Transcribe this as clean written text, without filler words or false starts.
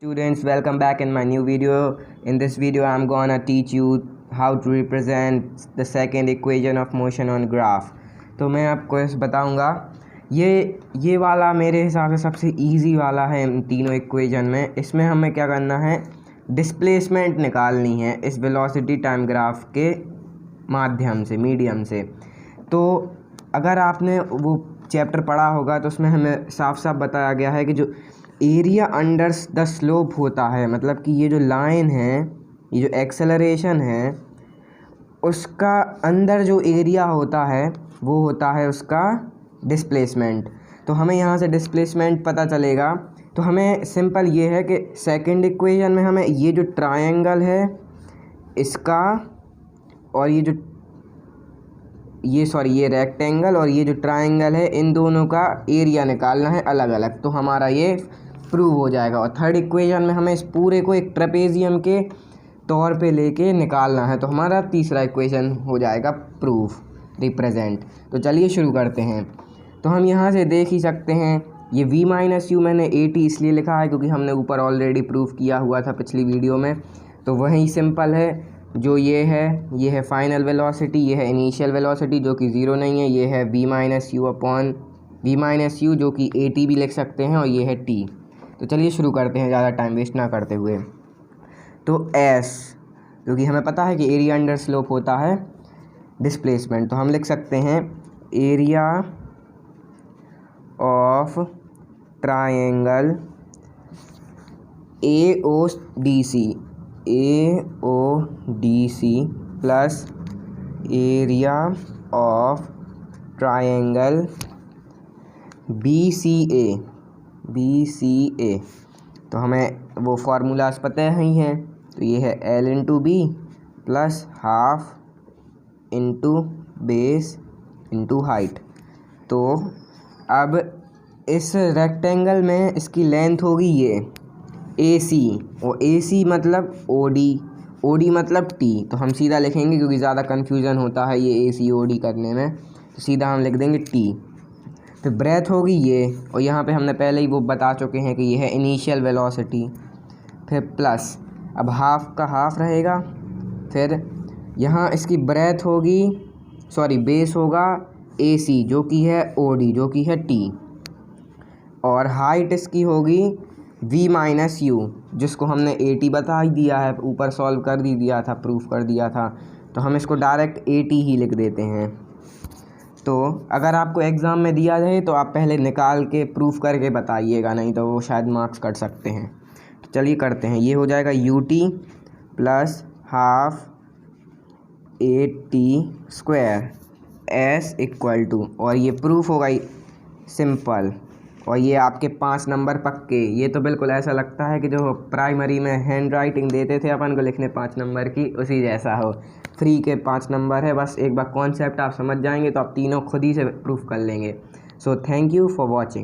Students, welcome back in my new video. In this video I'm gonna teach you how to represent the second equation of motion on graph. तो मैं आपको इस बताऊंगा ये वाला मेरे हिसाब से सबसे इजी वाला है इन तीनों इक्वेशन में। इसमें हमें क्या करना है, डिस्प्लेसमेंट निकालनी है इस वेलोसिटी टाइम ग्राफ के माध्यम से, मीडियम से। तो अगर आपने वो चैप्टर पढ़ा होगा तो उसमें हमें साफ साफ बताया गया है कि जो एरिया अंडर द स्लोप होता है, मतलब कि ये जो लाइन है, ये जो एक्सेलरेशन है, उसका अंदर जो एरिया होता है वो होता है उसका डिस्प्लेसमेंट। तो हमें यहाँ से डिस्प्लेसमेंट पता चलेगा। तो हमें सिंपल ये है कि सेकंड इक्वेशन में हमें ये जो ट्रायंगल है इसका और ये रेक्टेंगल और ये जो ट्रायंगल है, इन दोनों का एरिया निकालना है अलग अलग। तो हमारा ये प्रूव हो जाएगा। और थर्ड इक्वेशन में हमें इस पूरे को एक ट्रेपेजियम के तौर पे लेके निकालना है। तो हमारा तीसरा इक्वेशन हो जाएगा प्रूफ, रिप्रेजेंट। तो चलिए शुरू करते हैं। तो हम यहाँ से देख ही सकते हैं, ये v माइनस यू मैंने AT इसलिए लिखा है क्योंकि हमने ऊपर ऑलरेडी प्रूफ किया हुआ था पिछली वीडियो में। तो वही सिंपल है, जो ये है फाइनल वेलोसिटी, ये है इनिशियल वेलोसिटी जो कि ज़ीरो नहीं है, ये है v minus you upon v minus you जो कि AT भी लिख सकते हैं, और ये है t। तो चलिए शुरू करते हैं ज़्यादा टाइम वेस्ट ना करते हुए। तो s, क्योंकि हमें पता है कि एरिया अंडर स्लोप होता है डिस्प्लेसमेंट, तो हम लिख सकते हैं area of triangle AODC plus area of triangle BCA। तो हमें वो फार्मूलाज पता ही हैं। तो ये है L into B plus half into base into height. तो अब इस रेक्टेंगल में इसकी लेंथ होगी ये AC, और AC मतलब OD मतलब T। तो हम सीधा लिखेंगे क्योंकि ज़्यादा कन्फ्यूज़न होता है ये AC OD करने में, तो सीधा हम लिख देंगे T। फिर ब्रेथ होगी ये, और यहाँ पे हमने पहले ही वो बता चुके हैं कि ये है इनिशियल वेलोसिटी। फिर प्लस, अब हाफ का हाफ रहेगा। फिर यहाँ इसकी ब्रेथ होगी, बेस होगा AC जो कि है OD जो कि है T, और हाइट इसकी होगी v माइनस यू जिसको हमने AT बता ही दिया है, ऊपर सॉल्व कर दिया था, प्रूफ कर दिया था। तो हम इसको डायरेक्ट AT ही लिख देते हैं। तो अगर आपको एग्ज़ाम में दिया जाए तो आप पहले निकाल के प्रूफ करके बताइएगा, नहीं तो वो शायद मार्क्स कट सकते हैं। तो चलिए करते हैं। ये हो जाएगा UT plus half AT square S equal to, और ये प्रूफ होगा सिंपल। और ये आपके 5 नंबर पक्के। ये तो बिल्कुल ऐसा लगता है कि जो प्राइमरी में हैंड राइटिंग देते थे अपन को लिखने 5 नंबर की, उसी जैसा हो। फ्री के 5 नंबर है, बस एक बार कॉन्सेप्ट आप समझ जाएंगे तो आप तीनों खुद ही से प्रूफ कर लेंगे। So thank you for watching.